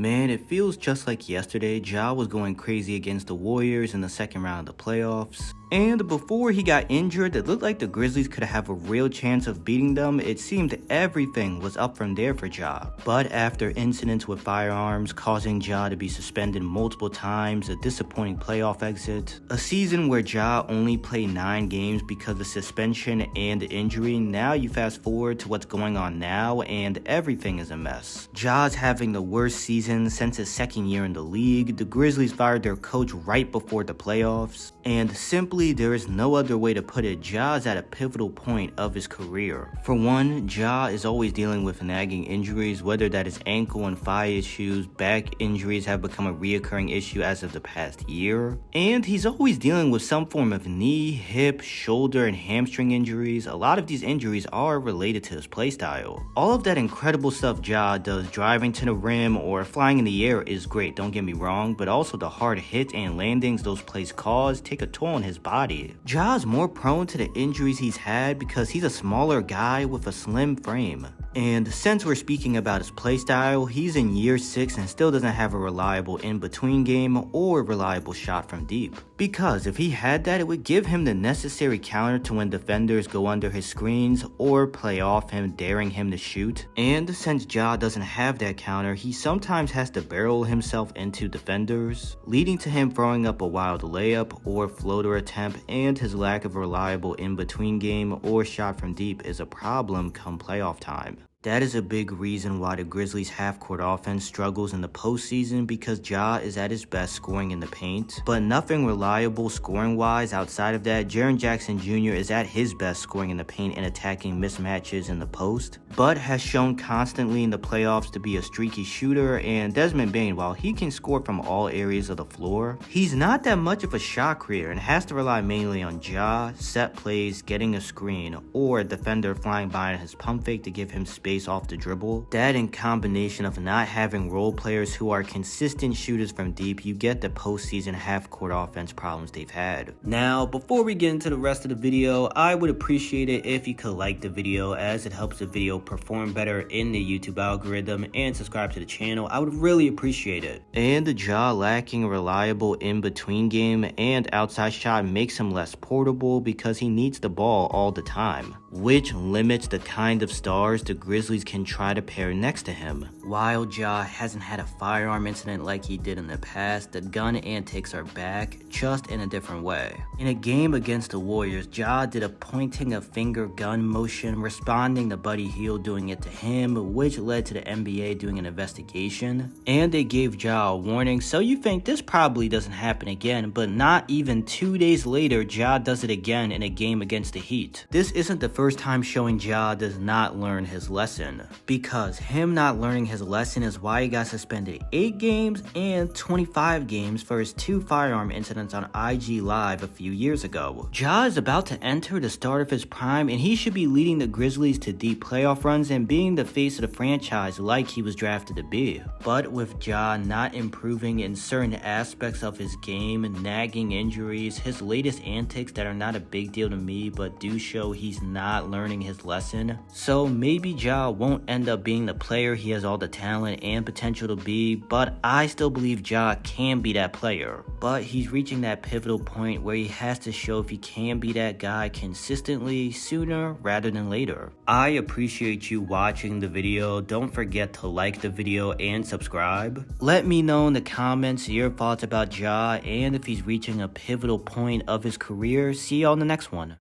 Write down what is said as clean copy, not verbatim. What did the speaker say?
Man, it feels just like yesterday. Ja was going crazy against the Warriors in the second round of the playoffs. And before he got injured, it looked like the Grizzlies could have a real chance of beating them. It seemed everything was up from there for Ja. But after incidents with firearms causing Ja to be suspended multiple times, a disappointing playoff exit, a season where Ja only played 9 games because of suspension and injury, now you fast forward to what's going on now and everything is a mess. Ja's having the worst season since his second year in the league. The Grizzlies fired their coach right before the playoffs, and simply there is no other way to put it. Ja is at a pivotal point of his career. For one, Ja is always dealing with nagging injuries, whether that is ankle and thigh issues. Back injuries have become a reoccurring issue as of the past year. And he's always dealing with some form of knee, hip, shoulder, and hamstring injuries. A lot of these injuries are related to his playstyle. All of that incredible stuff Ja does, driving to the rim or flying in the air, is great, don't get me wrong, but also the hard hits and landings those plays cause take a toll on his body. Ja's more prone to the injuries he's had because he's a smaller guy with a slim frame. And since we're speaking about his playstyle, he's in year 6 and still doesn't have a reliable in-between game or reliable shot from deep. Because if he had that, it would give him the necessary counter to when defenders go under his screens or play off him, daring him to shoot. And since Ja doesn't have that counter, he sometimes has to barrel himself into defenders, leading to him throwing up a wild layup or floater attempt, and his lack of reliable in-between game or shot from deep is a problem come playoff time. That is a big reason why the Grizzlies' half-court offense struggles in the postseason, because Ja is at his best scoring in the paint, but nothing reliable scoring-wise outside of that. Jaren Jackson Jr. is at his best scoring in the paint and attacking mismatches in the post, but has shown constantly in the playoffs to be a streaky shooter. And Desmond Bane, while he can score from all areas of the floor, he's not that much of a shot creator and has to rely mainly on Ja, set plays, getting a screen, or a defender flying by on his pump fake to give him space off the dribble. That, in combination of not having role players who are consistent shooters from deep, you get the postseason half-court offense problems they've had. Now, before we get into the rest of the video, I would appreciate it if you could like the video, as it helps the video perform better in the YouTube algorithm, and subscribe to the channel. I would really appreciate it. And the Ja lacking a reliable in-between game and outside shot makes him less portable because he needs the ball all the time, which limits the kind of stars the Grizzlies can try to pair next to him. While Ja hasn't had a firearm incident like he did in the past, the gun antics are back, just in a different way. In a game against the Warriors, Ja did a pointing a finger gun motion, responding to Buddy Hield doing it to him, which led to the NBA doing an investigation, and they gave Ja a warning. So you think this probably doesn't happen again, but not even 2 days later, Ja does it again in a game against the Heat. This isn't the first time showing Ja does not learn his lesson, because him not learning his lesson is why he got suspended 8 games and 25 games for his 2 firearm incidents on IG Live a few years ago. Ja is about to enter the start of his prime, and he should be leading the Grizzlies to deep playoff runs and being the face of the franchise like he was drafted to be. But with Ja not improving in certain aspects of his game, nagging injuries, his latest antics that are not a big deal to me but do show he's not learning his lesson, so maybe Ja won't end up being the player he has all the talent and potential to be, but I still believe Ja can be that player. But he's reaching that pivotal point where he has to show if he can be that guy consistently sooner rather than later. I appreciate you watching the video. Don't forget to like the video and subscribe. Let me know in the comments your thoughts about Ja and if he's reaching a pivotal point of his career. See you on the next one.